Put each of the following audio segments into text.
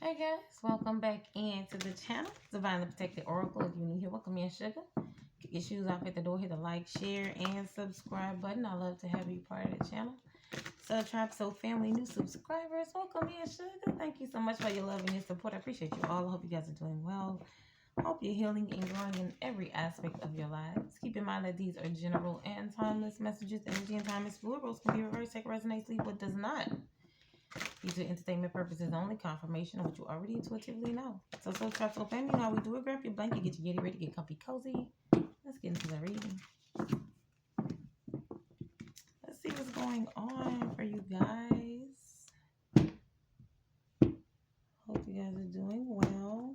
Hey guys, welcome back into the channel. Divinely Protected Oracle. If you need help, welcome in, sugar. Get your shoes off at the door, hit the like, share, and subscribe button. I love to have you part of the channel. So tribe, so family, new subscribers, welcome in, sugar. Thank you so much for your love and your support. I appreciate you all. I hope you guys are doing well. Hope you're healing and growing in every aspect of your lives. Keep in mind that these are general and timeless messages. Energy and time is fluid. Rules can be reversed. Take resonate, sleep what does not. These are entertainment purposes only. Confirmation of what you already intuitively know. So tribe, so family, you know how we do it. Grab your blanket, get your Yeti ready, get comfy, cozy. Let's get into the reading. Let's see what's going on for you guys. Hope you guys are doing well.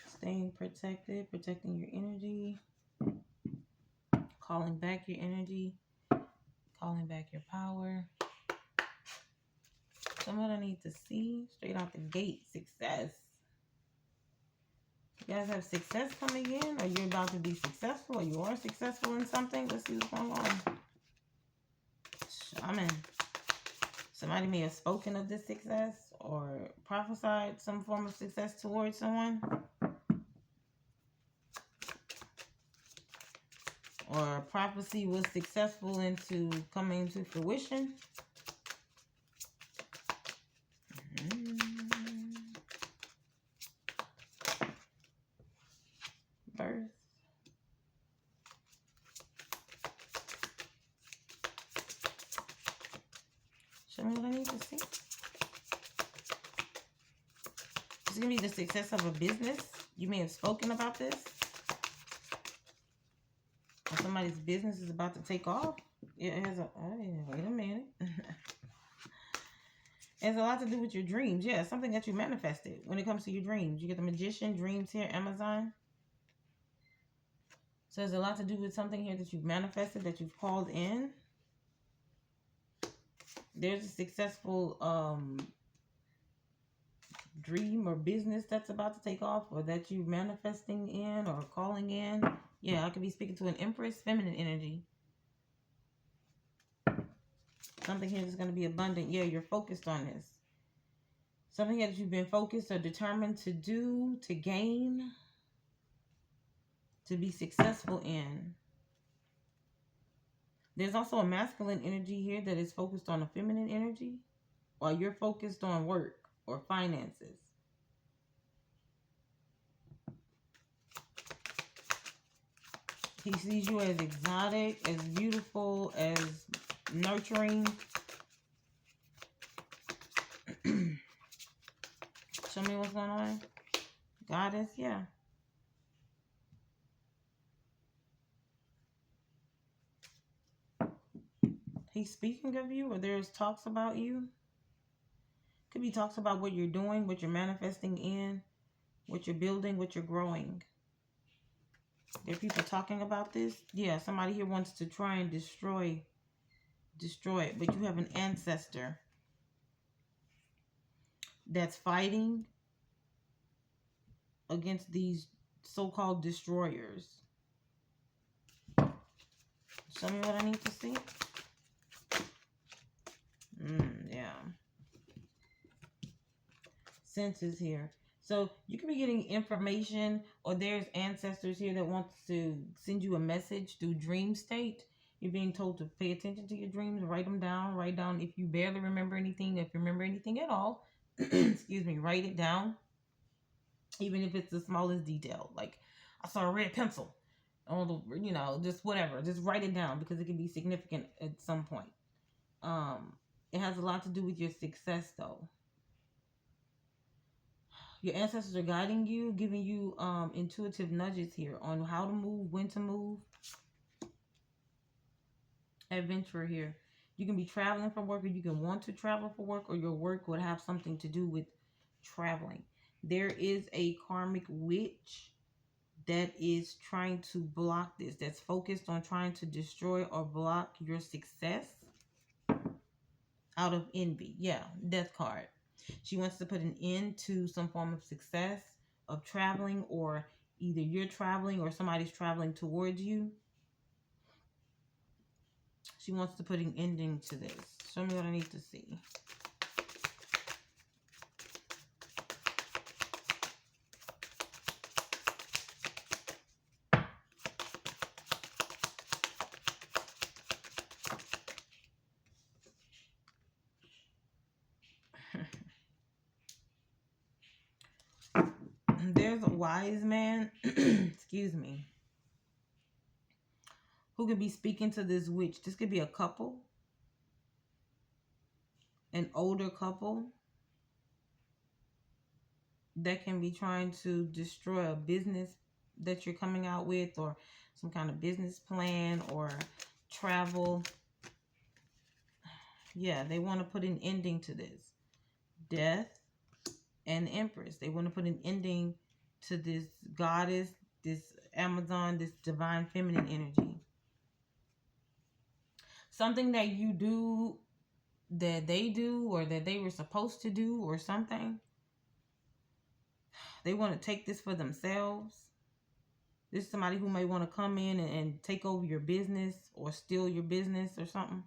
Staying protected, protecting your energy. Calling back your energy. Calling back your power. Someone I need to see straight out the gate. Success. You guys have success coming in, or you're about to be successful, or you are successful in something. Let's see what's going on. Shaman. Somebody may have spoken of this success or prophesied some form of success towards someone. Or prophecy was successful into coming to fruition. Birth. Show me what I need to see. It's going to be the success of a business. You may have spoken about this. Or somebody's business is about to take off. It has a... wait a minute. It has a lot to do with your dreams. Yeah, something that you manifested when it comes to your dreams. You get the Magician, dreams here, Amazon. So there's a lot to do with something here that you've manifested, that you've called in. There's a successful dream or business that's about to take off, or that you're manifesting in or calling in. Yeah, I could be speaking to an Empress, feminine energy. Something here that's going to be abundant. Yeah, you're focused on this. Something that you've been focused or determined to do, to gain, to be successful in. There's also a masculine energy here that is focused on a feminine energy, while you're focused on work or finances. He sees you as exotic, as beautiful, as nurturing. Show me what's going on. Goddess, yeah. He's speaking of you, or there's talks about you. Could be talks about what you're doing, what you're manifesting in, what you're building, what you're growing. There are people talking about this. Yeah, somebody here wants to try and destroy it, but you have an ancestor that's fighting against these so-called destroyers. Show me what I need to see. Yeah. Senses here. So you could be getting information, or there's ancestors here that wants to send you a message through dream state. You're being told to pay attention to your dreams, write them down. Write down if you barely remember anything, if you remember anything at all. Excuse me, write it down. Even if it's the smallest detail. Like, I saw a red pencil. Just whatever. Just write it down, because it can be significant at some point. It has a lot to do with your success, though. Your ancestors are guiding you, giving you intuitive nudges here on how to move, when to move. Adventure here. You can be traveling for work, or you can want to travel for work, or your work would have something to do with traveling. There is a karmic witch that is trying to block this, that's focused on trying to destroy or block your success out of envy. Yeah, death card. She wants to put an end to some form of success of traveling, or either you're traveling or somebody's traveling towards you. She wants to put an ending to this. Show me what I need to see. There's a wise man, excuse me, who could be speaking to this witch. This could be a couple, an older couple that can be trying to destroy a business that you're coming out with, or some kind of business plan or travel. Yeah, they want to put an ending to this. Death and Empress. They want to put an ending to this goddess, this Amazon, this divine feminine energy. Something that you do, that they do, or that they were supposed to do, or something. They want to take this for themselves. This is somebody who may want to come in and take over your business or steal your business or something.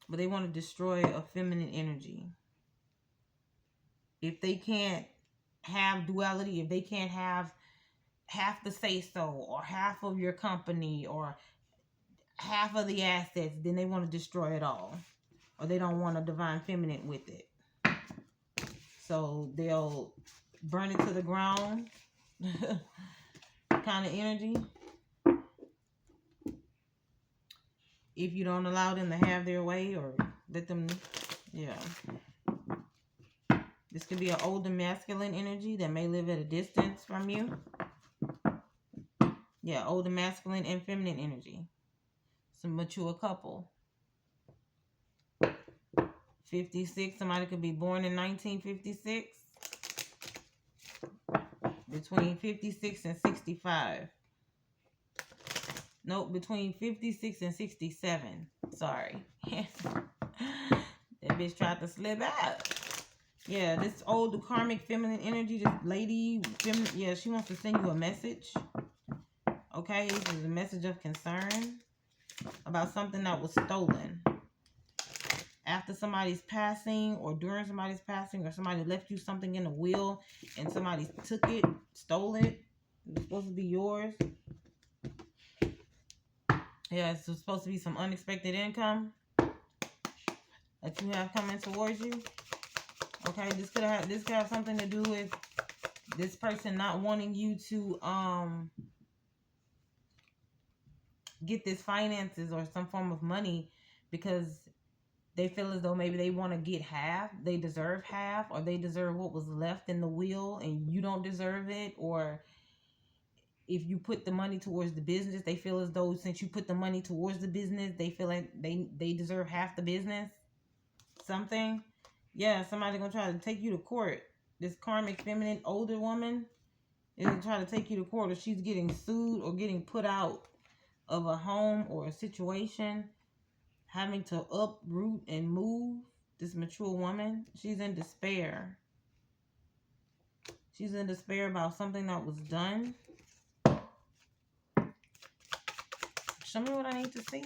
But they want to destroy a feminine energy. If they can't have duality, if they can't have half the say-so or half of your company or half of the assets, then they want to destroy it all. Or they don't want a divine feminine with it. So they'll burn it to the ground. Kind of energy. If you don't allow them to have their way or let them, yeah. This could be an older masculine energy that may live at a distance from you. Yeah, older masculine and feminine energy. It's a mature couple. 56, somebody could be born in 1956. Between 56 and 65. Nope, between 56 and 67. Sorry. That bitch tried to slip out. Yeah, this old karmic feminine energy, this lady, yeah, she wants to send you a message. Okay, this is a message of concern about something that was stolen. After somebody's passing or during somebody's passing, or somebody left you something in a will and somebody took it, stole it. It's supposed to be yours. Yeah, it's supposed to be some unexpected income that you have coming towards you. Okay, this could have something to do with this person not wanting you to get this finances or some form of money because they feel as though maybe they want to get half, they deserve half, or they deserve what was left in the will and you don't deserve it. Or if you put the money towards the business, they feel as though since you put the money towards the business, they feel like they deserve half the business. Something. Yeah, somebody gonna try to take you to court. This karmic feminine older woman is gonna try to take you to court, or she's getting sued or getting put out of a home or a situation, having to uproot and move. This mature woman, she's in despair. She's in despair about something that was done. Show me what I need to see.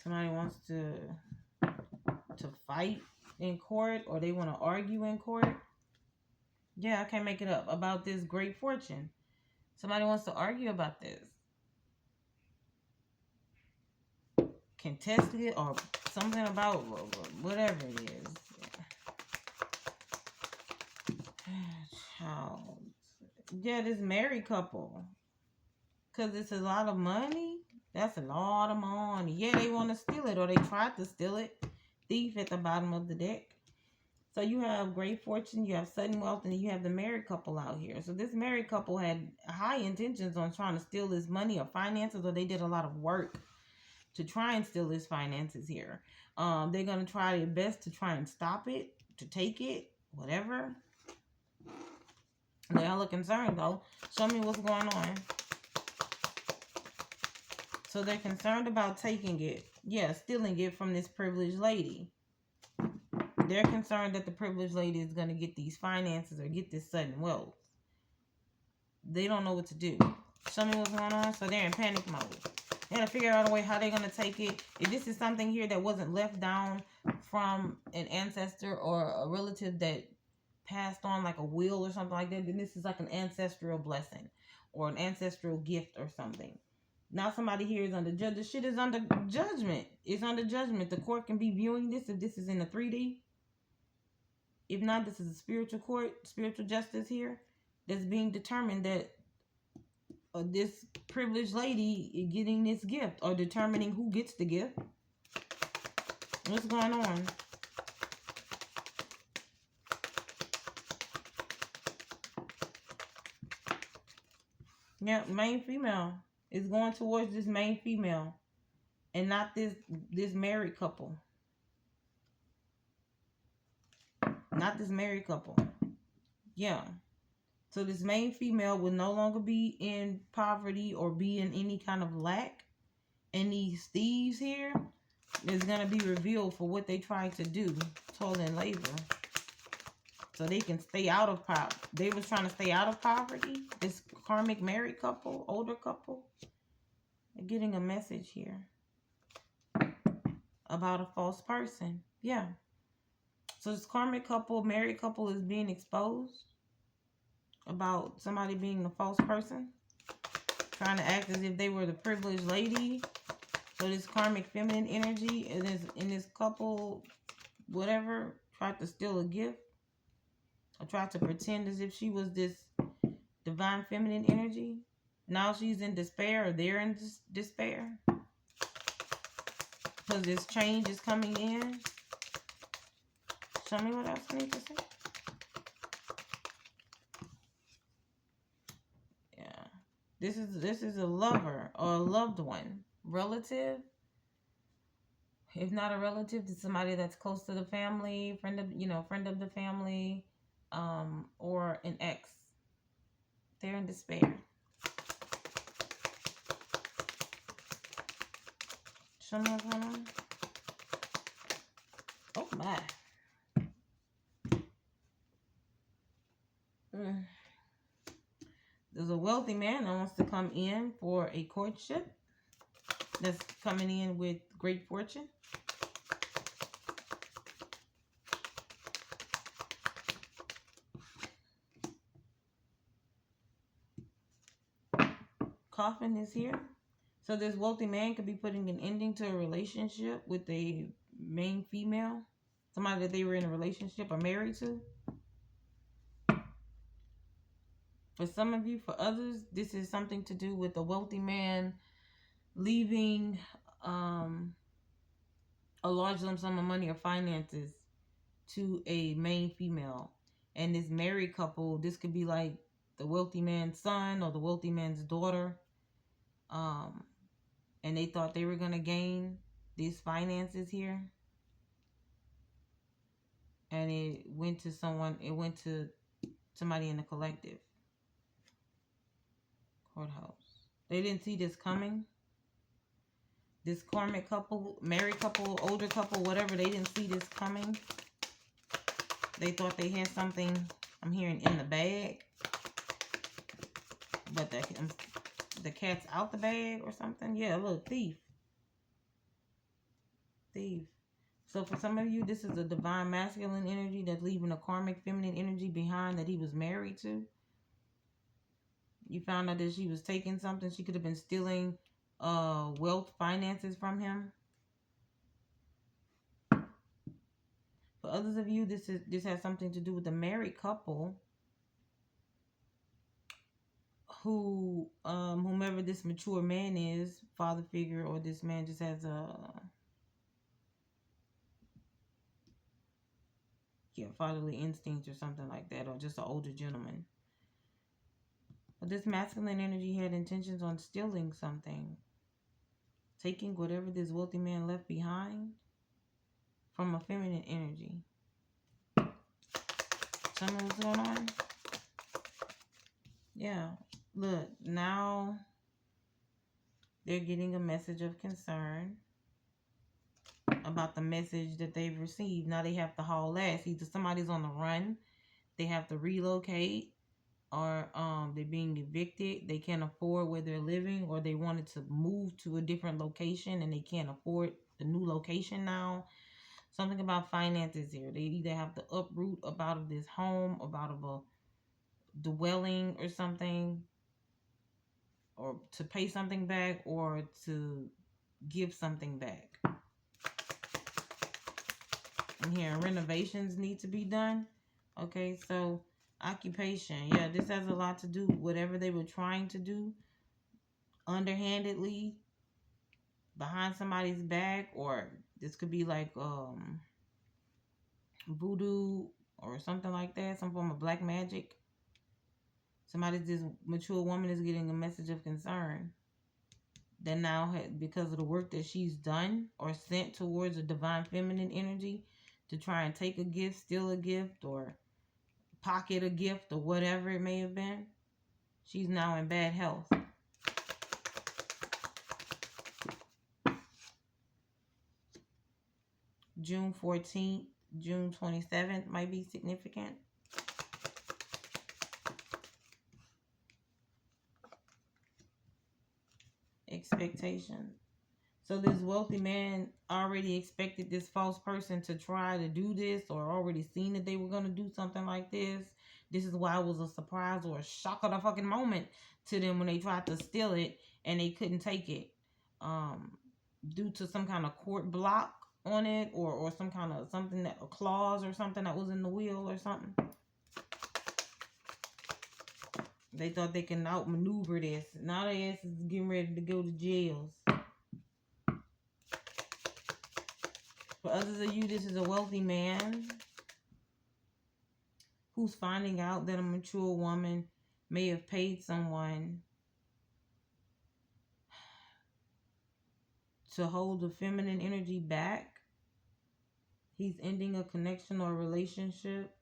Somebody wants to fight in court, or they want to argue in court. Yeah, I can't make it up. About this great fortune. Somebody wants to argue about this. Contest it or something about whatever it is. Child. Yeah, this married couple. Because it's a lot of money. That's a lot of money. Yeah, they want to steal it, or they tried to steal it. Thief at the bottom of the deck. So you have great fortune, you have sudden wealth, and you have the married couple out here. So this married couple had high intentions on trying to steal this money or finances, or they did a lot of work to try and steal his finances here. They're going to try their best to try and stop it, to take it, whatever. They're hella concerned, though. Show me what's going on. So they're concerned about taking it. Yeah, stealing it from this privileged lady. They're concerned that the privileged lady is going to get these finances or get this sudden wealth. They don't know what to do. Show me what's going on. So they're in panic mode. They got to figure out a way how they're going to take it. If this is something here that wasn't left down from an ancestor or a relative that passed on, like a will or something like that, then this is like an ancestral blessing. or an ancestral gift or something. Now somebody here is under judge. The shit is under judgment. It's under judgment. The court can be viewing this if this is in the 3D. If not, this is a spiritual court, spiritual justice here that's being determined that this privileged lady is getting this gift or determining who gets the gift. What's going on? Yeah, main female is going towards this main female and not this married couple. Not this married couple. Yeah. So this main female will no longer be in poverty or be in any kind of lack. And these thieves here is going to be revealed for what they tried to do, toil and labor. So they can stay out of poverty. They was trying to stay out of poverty. This karmic married couple, older couple. They're getting a message here about a false person. Yeah. So this karmic couple, married couple is being exposed about somebody being a false person, trying to act as if they were the privileged lady. So this karmic feminine energy in this couple, whatever, tried to steal a gift or tried to pretend as if she was this divine feminine energy. Now she's in despair, or they're in despair because this change is coming in. Show me what else I need to say. Yeah. This is a lover or a loved one. Relative. If not a relative, to somebody that's close to the family, friend of the family, or an ex. They're in despair. Show me what's going on. Oh my. There's a wealthy man that wants to come in for a courtship. That's coming in with great fortune. Coffin is here. So this wealthy man could be putting an ending to a relationship with a main female. Somebody that they were in a relationship or married to. For some of you, for others, this is something to do with a wealthy man leaving a large lump sum of money or finances to a main female. And this married couple, this could be like the wealthy man's son or the wealthy man's daughter. And they thought they were going to gain these finances here. And it went to somebody in the collective. Courthouse. They didn't see this coming. This karmic couple, married couple, older couple, whatever, they didn't see this coming. They thought they had something, I'm hearing, in the bag. But the cat's out the bag or something. Yeah, look, thief. Thief. So for some of you, this is a divine masculine energy that's leaving a karmic feminine energy behind that he was married to. You found out that she was taking something. She could have been stealing wealth, finances from him. For others of you, this has something to do with a married couple who, whomever this mature man is, father figure, or this man just has fatherly instincts or something like that, or just an older gentleman. But this masculine energy had intentions on stealing something, taking whatever this wealthy man left behind from a feminine energy. Tell me what's going on. Yeah, look, now they're getting a message of concern about the message that they've received. Now they have to haul ass. Either somebody's on the run, they have to relocate, or they're being evicted. They can't afford where they're living, or they wanted to move to a different location and they can't afford the new location now. Something about finances here. They either have to uproot out of this home, out of a dwelling or something. or to pay something back or to give something back. And here, renovations need to be done. Okay, so occupation. Yeah, this has a lot to do with whatever they were trying to do underhandedly behind somebody's back, or this could be like voodoo or something like that, some form of black magic. This mature woman is getting a message of concern that now, because of the work that she's done or sent towards a divine feminine energy to try and take a gift, steal a gift, or pocket a gift, or whatever it may have been, she's now in bad health. June 14th, June 27th might be significant. Expectation. So this wealthy man already expected this false person to try to do this, or already seen that they were going to do something like this. This is why it was a surprise or a shock of the fucking moment to them when they tried to steal it and they couldn't take it. Due to some kind of court block on it, or some kind of something, that a clause or something that was in the will or something. They thought they can outmaneuver this. Now their ass is getting ready to go to jails. For others of you, this is a wealthy man who's finding out that a mature woman may have paid someone to hold the feminine energy back. He's ending a connection or relationship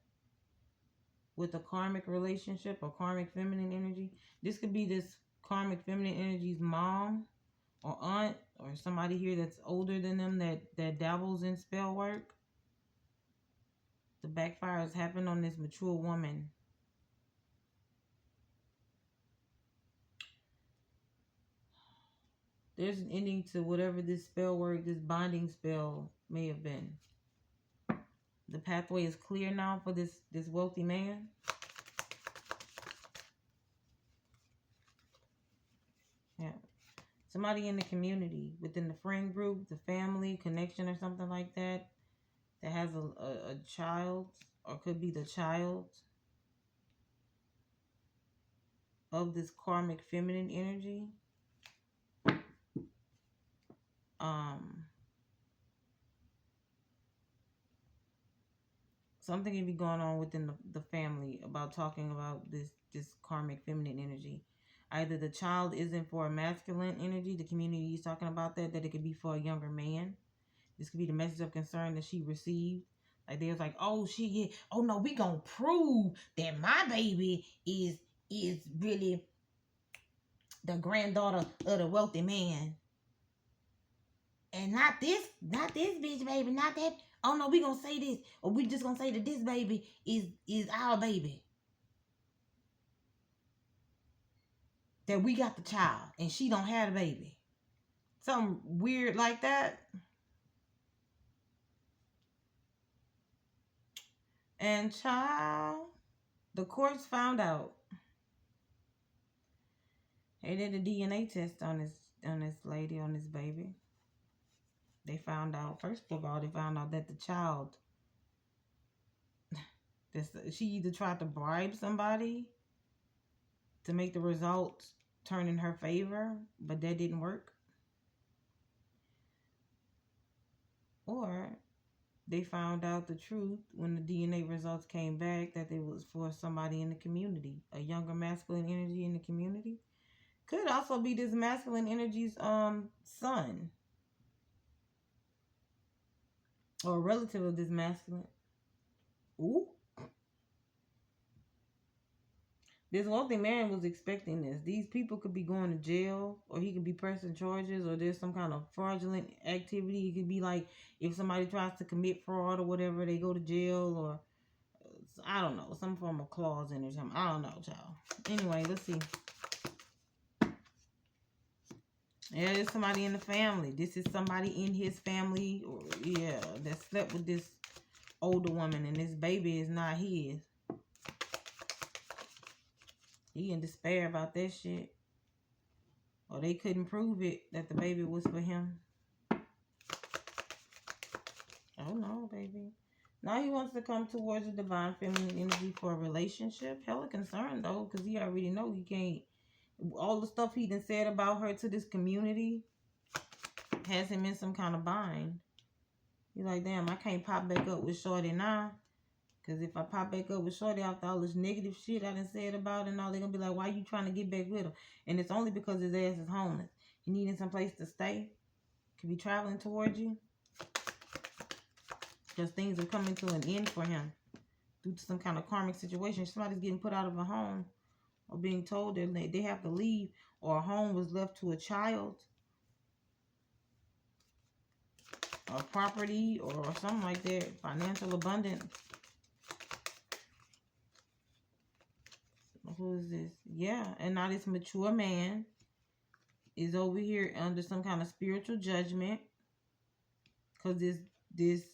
with a karmic relationship or karmic feminine energy. This could be this karmic feminine energy's mom or aunt, or somebody here that's older than them that dabbles in spell work. The backfire has happened on this mature woman. There's an ending to whatever this spell work, this bonding spell may have been. The pathway is clear now for this wealthy man. Yeah. Somebody in the community, within the friend group, the family, connection or something like that, that has a child, or could be the child of this karmic feminine energy. Something can be going on within the family about talking about this karmic feminine energy. Either the child isn't for a masculine energy, the community is talking about that it could be for a younger man. This could be the message of concern that she received. Like they was like, oh shit, yeah, oh no, we gonna prove that my baby is really the granddaughter of the wealthy man. And not this bitch baby, not that. Oh no, we gonna say this, or we just gonna say that this baby is our baby. That we got the child and she don't have the baby. Something weird like that. And child, the courts found out. They did a DNA test on this lady, on this baby. They found out, first of all, they found out that the child, she either tried to bribe somebody to make the results turn in her favor, but that didn't work. Or they found out the truth when the DNA results came back that it was for somebody in the community, a younger masculine energy in the community. Could also be this masculine energy's son, or a relative of this masculine. Ooh. This wealthy man was expecting this. These people could be going to jail, or he could be pressing charges, or there's some kind of fraudulent activity. It could be like if somebody tries to commit fraud or whatever, they go to jail, or I don't know, some form of clause in or something. I don't know, child. Anyway, let's see. Yeah, there's somebody in the family. This is somebody in his family, or yeah, that slept with this older woman, and this baby is not his. He in despair about that shit. or they couldn't prove it that the baby was for him. Oh no, baby. Now he wants to come towards the divine feminine energy for a relationship. Hella concerned though, because he already know he can't. All the stuff he done said about her to this community has him in some kind of bind. He's like, damn, I can't pop back up with Shorty now. Because if I pop back up with Shorty after all this negative shit I done said about her and all, they're going to be like, why you trying to get back with her? And it's only because his ass is homeless. He needing some place to stay. Could be traveling towards you. Because things are coming to an end for him. Due to some kind of karmic situation. Somebody's getting put out of a home. Or being told that they have to leave. Or a home was left to a child. Or property. Or something like that. Financial abundance. Who is this? Yeah, and now this mature man is over here under some kind of spiritual judgment because this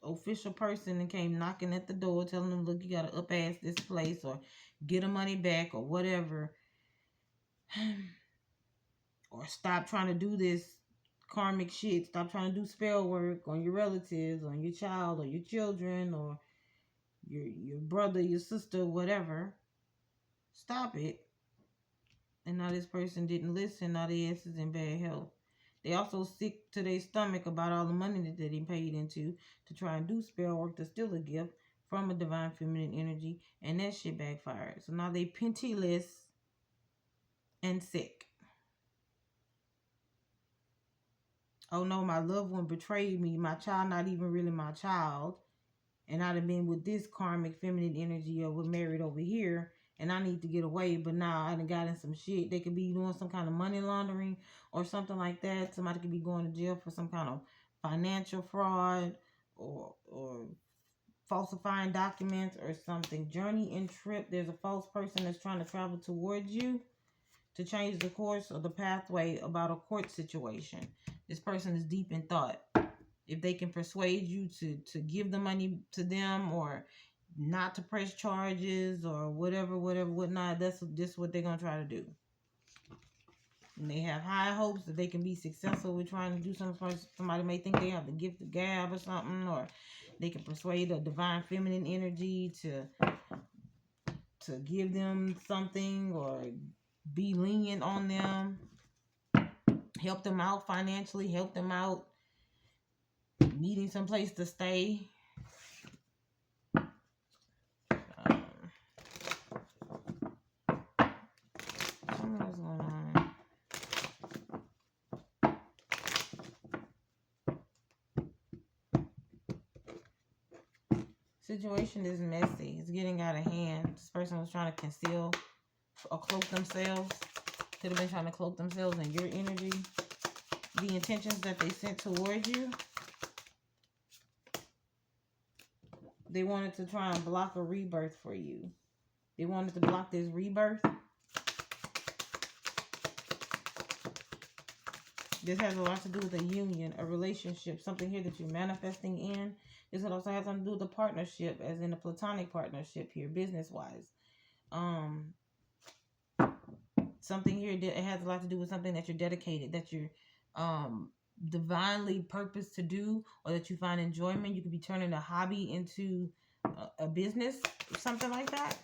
official person came knocking at the door telling him, look, you gotta up ass this place or get the money back or whatever, or stop trying to do this karmic shit. Stop trying to do spell work on your relatives, on your child or your children or your brother, your sister, whatever. Stop it. And now this person didn't listen. Now the ass is in bad health. They also sick to their stomach about all the money that they paid into to try and do spell work to steal a gift from a divine feminine energy. And that shit backfired. So now they penniless and sick. Oh no, my loved one betrayed me. My child not even really my child. And I'd have been with this karmic feminine energy or we're married over here. And I need to get away, but now I done got in some shit. They could be doing some kind of money laundering or something like that. Somebody could be going to jail for some kind of financial fraud or falsifying documents or something. Journey and trip. There's a false person that's trying to travel towards you to change the course or the pathway about a court situation. This person is deep in thought. If they can persuade you to give the money to them or not to press charges or whatnot, that's just what they're going to try to do. And they have high hopes that they can be successful with trying to do something. Somebody may think they have the gift of gab or something, or they can persuade a divine feminine energy to give them something or be lenient on them, help them out financially, help them out needing some place to stay. What's going on? Situation is messy. It's getting out of hand. This person was trying to conceal or cloak themselves. Could have been trying to cloak themselves in your energy. The intentions that they sent towards you. They wanted to try and block a rebirth for you. They wanted to block this rebirth. This has a lot to do with a union, a relationship, something here that you're manifesting in. This could also have something to do with a partnership, as in a platonic partnership here, business-wise. Something here that it has a lot to do with something that you're dedicated, that you're divinely purposed to do, or that you find enjoyment. You could be turning a hobby into a business, something like that.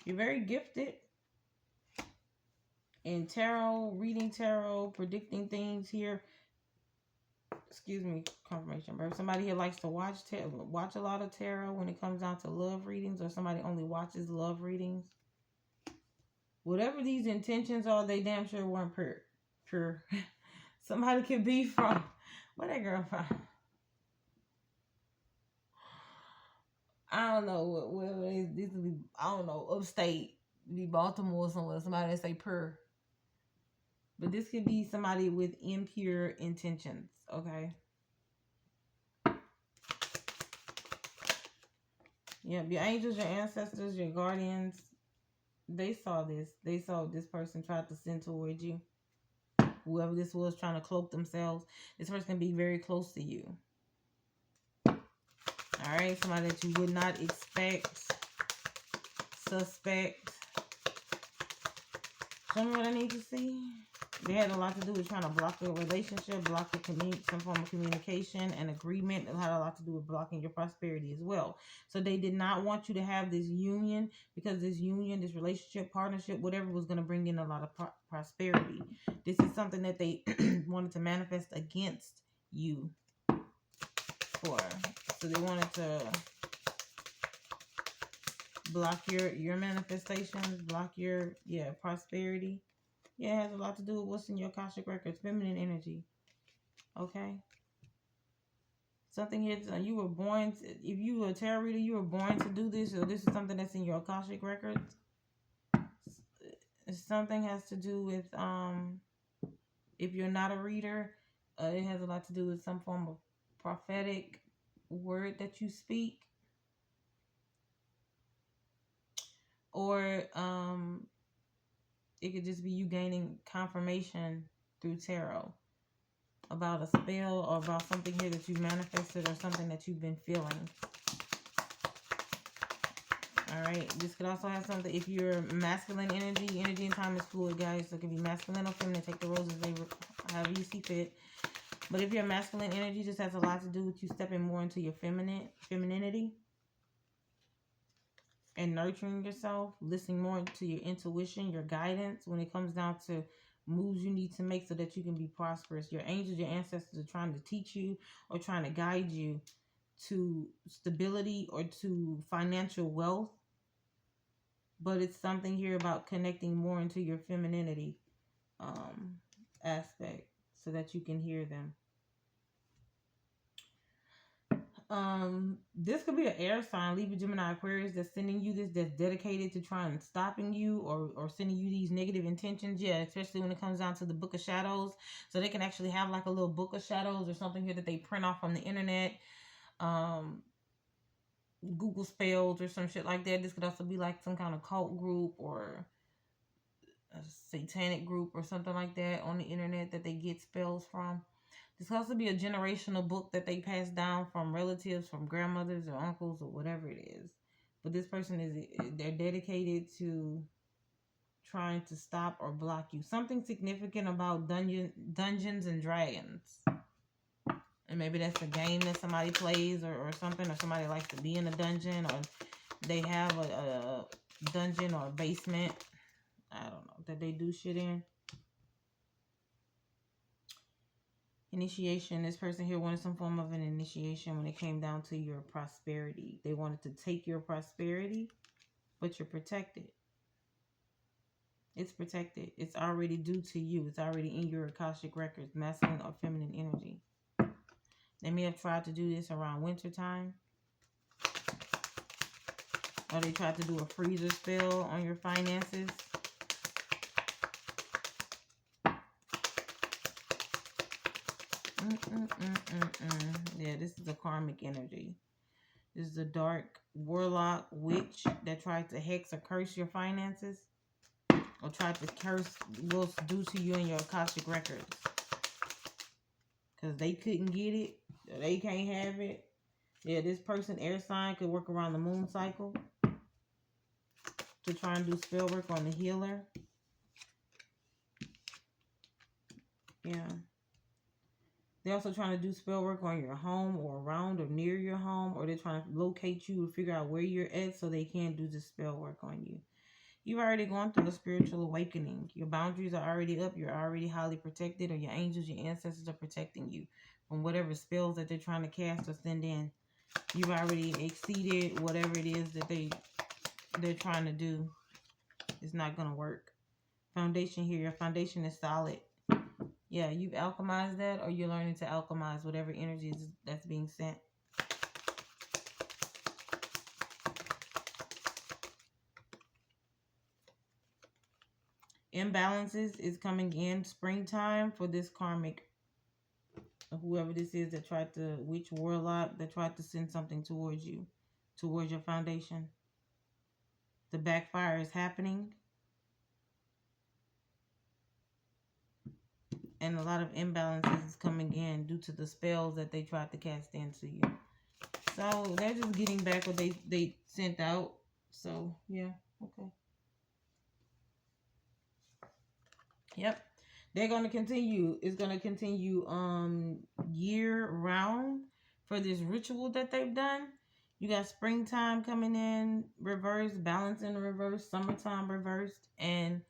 You're very gifted in tarot, reading tarot, predicting things here. Excuse me, confirmation. But somebody here likes to watch a lot of tarot when it comes down to love readings, or somebody only watches love readings. Whatever these intentions are, they damn sure weren't pure. Somebody could be from, where that girl from? I don't know where this would be. I don't know, upstate, be Baltimore or somewhere. Somebody that say pure, but this could be somebody with impure intentions. Okay. Yep, your angels, your ancestors, your guardians, they saw this. They saw this person tried to send towards you. Whoever this was trying to cloak themselves, this person can be very close to you. All right, somebody that you would not expect, suspect. Show me what I need to see. They had a lot to do with trying to block the relationship, block the some form of communication and agreement. It had a lot to do with blocking your prosperity as well. So they did not want you to have this union, because this union, this relationship, partnership, whatever, was going to bring in a lot of prosperity. This is something that they wanted to manifest against you for. So they wanted to block your manifestations, block your prosperity. Yeah, it has a lot to do with what's in your Akashic records, feminine energy. Okay. Something here, you were born, if you were a tarot reader, you were born to do this, or this is something that's in your Akashic records. Something has to do with, if you're not a reader, it has a lot to do with some form of prophetic word that you speak. Or, it could just be you gaining confirmation through tarot about a spell or about something here that you manifested or something that you've been feeling. All right. This could also have something, if you're masculine energy and time is fluid, guys. So it can be masculine or feminine. Take the roles as they, however you see fit. But if you're masculine energy, this has a lot to do with you stepping more into your femininity and nurturing yourself, listening more to your intuition, your guidance when it comes down to moves you need to make so that you can be prosperous. Your angels, your ancestors are trying to teach you or trying to guide you to stability or to financial wealth. But it's something here about connecting more into your femininity aspect so that you can hear them. This could be an air sign, Libra, Gemini, Aquarius, that's sending you this, that's dedicated to trying and stopping you or sending you these negative intentions. Yeah, especially when it comes down to the Book of Shadows. So they can actually have like a little Book of Shadows or something here that they print off from the internet. Google spells or some shit like that. This could also be like some kind of cult group or a satanic group or something like that on the internet that they get spells from. This could also be a generational book that they pass down from relatives, from grandmothers or uncles or whatever it is. But this person they're dedicated to trying to stop or block you. Something significant about Dungeons and Dragons. And maybe that's a game that somebody plays or something, or somebody likes to be in a dungeon, or they have a dungeon or a basement, I don't know, that they do shit in. Initiation. This person here wanted some form of an initiation when it came down to your prosperity. They wanted to take your prosperity, but you're protected. It's protected. It's already due to you. It's already in your Akashic records, masculine or feminine energy. They may have tried to do this around winter time. Or they tried to do a freezer spell on your finances. Yeah, this is a karmic energy. This is a dark warlock witch that tried to hex or curse your finances. Or tried to curse what's due to you in your Akashic records. Because they couldn't get it. Or they can't have it. Yeah, this person, air sign, could work around the moon cycle to try and do spell work on the healer. Yeah. They're also trying to do spell work on your home or around or near your home. Or they're trying to locate you or figure out where you're at so they can do the spell work on you. You've already gone through a spiritual awakening. Your boundaries are already up. You're already highly protected, or your angels, your ancestors are protecting you from whatever spells that they're trying to cast or send in. You've already exceeded whatever it is that they're trying to do. It's not going to work. Foundation here. Your foundation is solid. Yeah, you've alchemized that, or you're learning to alchemize whatever energy that's being sent. Imbalances is coming in springtime for this karmic, whoever this is that tried to, witch, warlock, that tried to send something towards you, towards your foundation. The backfire is happening. And a lot of imbalances is coming in due to the spells that they tried to cast into you. So they're just getting back what they sent out. So yeah, okay. Yep. They're gonna continue. It's gonna continue year round for this ritual that they've done. You got springtime coming in reverse, balance in reverse, summertime reversed, and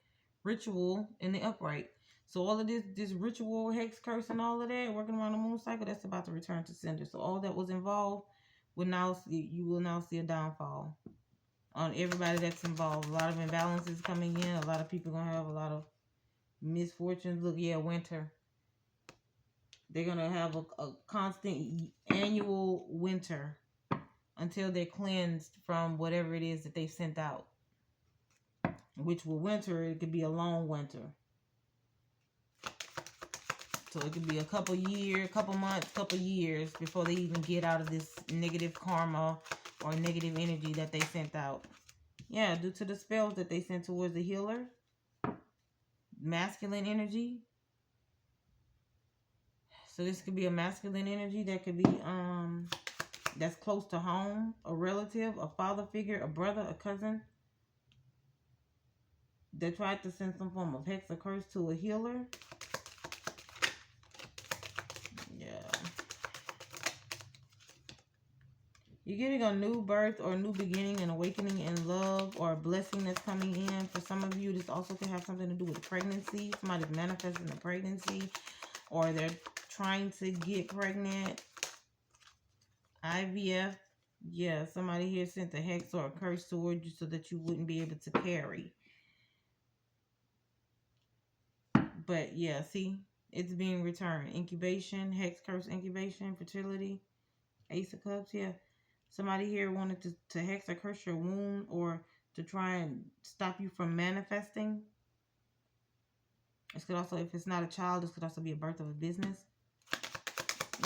ritual in the upright. So all of this ritual, hex, curse, and all of that, working around the moon cycle, that's about to return to sender. So all that was involved will now see, you will now see a downfall on everybody that's involved. A lot of imbalances coming in. A lot of people gonna have a lot of misfortunes. Look, yeah, winter. They're gonna have a constant annual winter until they're cleansed from whatever it is that they sent out. Which will winter, it could be a long winter. So it could be a couple years, couple months, couple years before they even get out of this negative karma or negative energy that they sent out. Yeah, due to the spells that they sent towards the healer. Masculine energy. So this could be a masculine energy that could be that's close to home, a relative, a father figure, a brother, a cousin. They tried to send some form of hex or curse to a healer. Yeah. You're getting a new birth or a new beginning, an awakening in love, or a blessing that's coming in. For some of you, this also could have something to do with pregnancy. Somebody's manifesting a pregnancy, or they're trying to get pregnant. IVF. Yeah, somebody here sent a hex or a curse towards you so that you wouldn't be able to carry. But yeah, see, it's being returned. Incubation, hex, curse, incubation, fertility, Ace of Cups. Yeah, somebody here wanted to hex or curse your womb or to try and stop you from manifesting. This could also, if it's not a child, this could also be a birth of a business.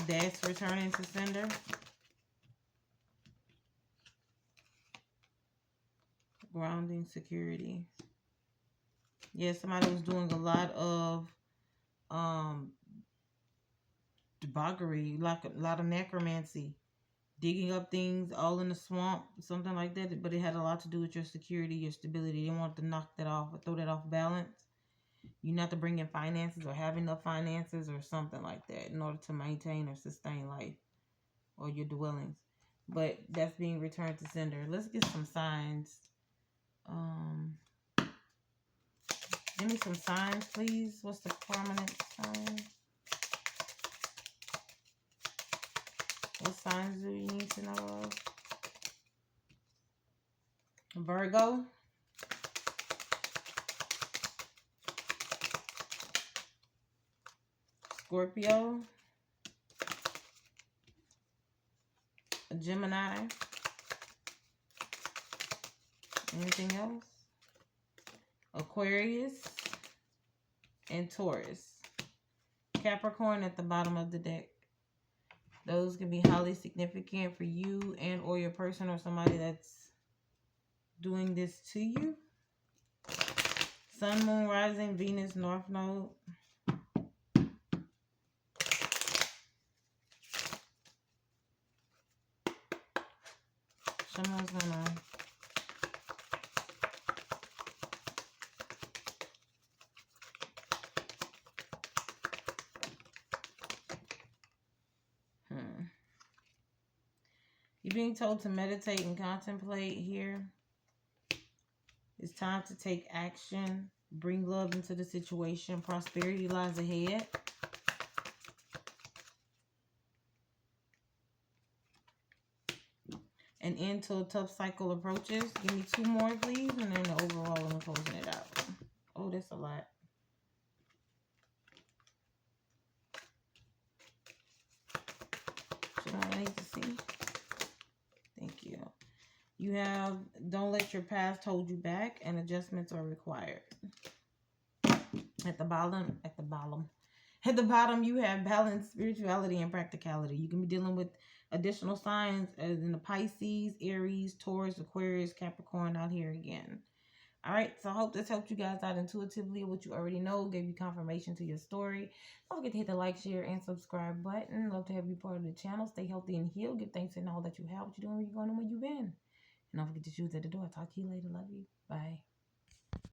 That's returning to sender. Grounding, security. Yeah, somebody was doing a lot of debauchery, like a lot of necromancy, digging up things all in the swamp, something like that. But it had a lot to do with your security, your stability. You didn't want to knock that off or throw that off balance. You not to bring in finances or have enough finances or something like that in order to maintain or sustain life or your dwellings. But that's being returned to sender. Let's get some signs. Give me some signs, please. What's the prominent sign? What signs do you need to know of? Virgo. Scorpio. Gemini. Anything else? Aquarius. And Taurus. Capricorn at the bottom of the deck. Those can be highly significant for you and or your person or somebody that's doing this to you. Sun, Moon, Rising, Venus, North Node. Someone's gonna You're being told to meditate and contemplate here. It's time to take action. Bring love into the situation. Prosperity lies ahead. An end to a tough cycle approaches. Give me 2 more, please. And then the overall, I'm closing it out. Oh, that's a lot. So I need to see. Thank you. You have, don't let your past hold you back, and adjustments are required. At the bottom, you have balance, spirituality, and practicality. You can be dealing with additional signs as in the Pisces, Aries, Taurus, Aquarius, Capricorn out here again. All right, so I hope this helped you guys out intuitively what you already know, gave you confirmation to your story. Don't forget to hit the like, share, and subscribe button. Love to have you part of the channel. Stay healthy and healed. Give thanks in all that you have, what you're doing, where you're going, and where you've been. And don't forget to choose at the door. Talk to you later. Love you. Bye.